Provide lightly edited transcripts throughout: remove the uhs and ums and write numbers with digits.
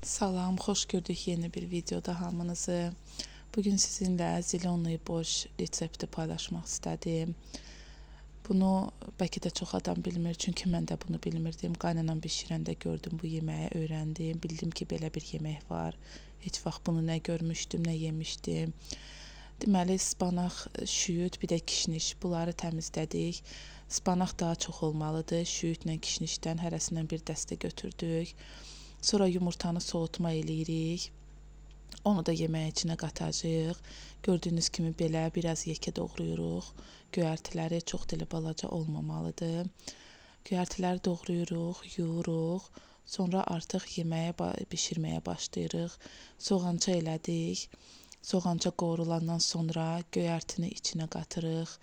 Salam, xoş gördük yeni bir videoda hamınızı. Bugün sizinlə zilonlu boş resepti paylaşmaq istədim. Bunu bəlkə də çox adam bilmir, çünki mən də bunu bilmirdim. Qaynanam bişirəndə gördüm bu yeməyi, öyrəndim. Bildim ki, belə bir yemək var. Heç vaxt bunu nə görmüşdüm, nə yemişdim. Deməli, spanaq, şüyüd, bir də kişniş. Bunları təmizlədik. Spanaq daha çox olmalıdır. Şüyüdlə kişnişdən hərəsindən bir dəstə götürdük. Sonra yumurtanı soğutma eləyirik. Onu da yeməyin içinə qatacağıq. Gördüyünüz kimi belə biraz yekə doğrayırıq. Göyərtiləri çox dili balaca olmamalıdır. Göyərtiləri doğrayırıq, yuyuruq. Sonra artıq yeməyə bişirməyə başlayırıq. Soğança elədik. Soğanca qovurulandan sonra göyərtini içinə qatırıq.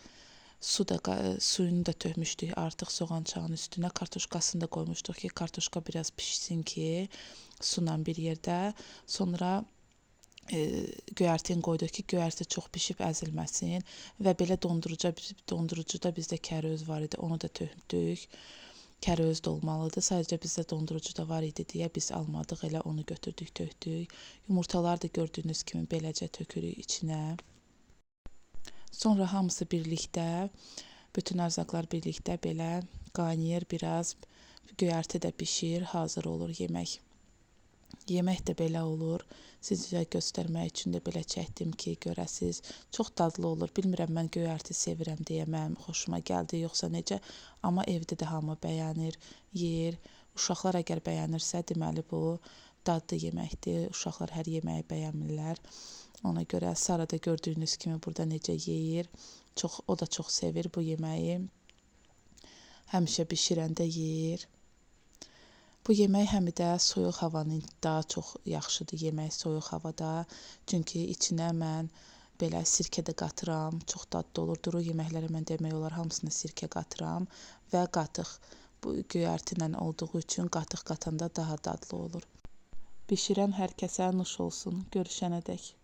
Suyunu da tökmüşdük artıq soğançağın üstünə. Kartuşkasını da qoymuşduq ki, kartuşka biraz pişsin ki, sunan bir yerdə. Sonra göyərtini qoyduq ki, göyərti çox pişib əzilməsin və belə dondurucuda bizdə kəröz var idi, onu da tökdük. Kəröz də olmalıdır. Sadəcə bizdə dondurucuda var idi deyə biz almadıq, elə onu götürdük, tökdük. Yumurtalar da gördüyünüz kimi beləcə tökürük içinə. Sonra hamısı birlikdə, bütün ərzaqlar birlikdə belə qaynayır biraz. Göyərti də bişir, hazır olur yemək. Yemək də belə olur. Sizə göstərmək üçün də belə çəkdim ki, görəsiz. Çox dadlı olur. Bilmirəm, mən göyərti sevirəm deyə mənim xoşuma gəldi, yoxsa necə. Amma evdə də hamı bəyənir, yer. Uşaqlar əgər bəyənirsə, deməli bu dadlı yeməkdir. Uşaqlar hər yeməyi bəyənmirlər. Ona görə Sara da gördüyünüz kimi burada necə yeyir. O da çox sevir bu yeməyi. Həmişə bişirəndə yeyir. Bu yemək həm də soyuq havanın daha çox yaxşıdır yemək soyuq havada. Çünki içinə mən belə sirkə də qatıram. Çox dadlı olur. Duru yeməklərə mən demək olar hamısına sirkə qatıram və qatıq. Bu göyərti ilə olduğu üçün qatıq qatanda daha dadlı olur. Bişirən hər kəsə nuş olsun. Görüşənədək.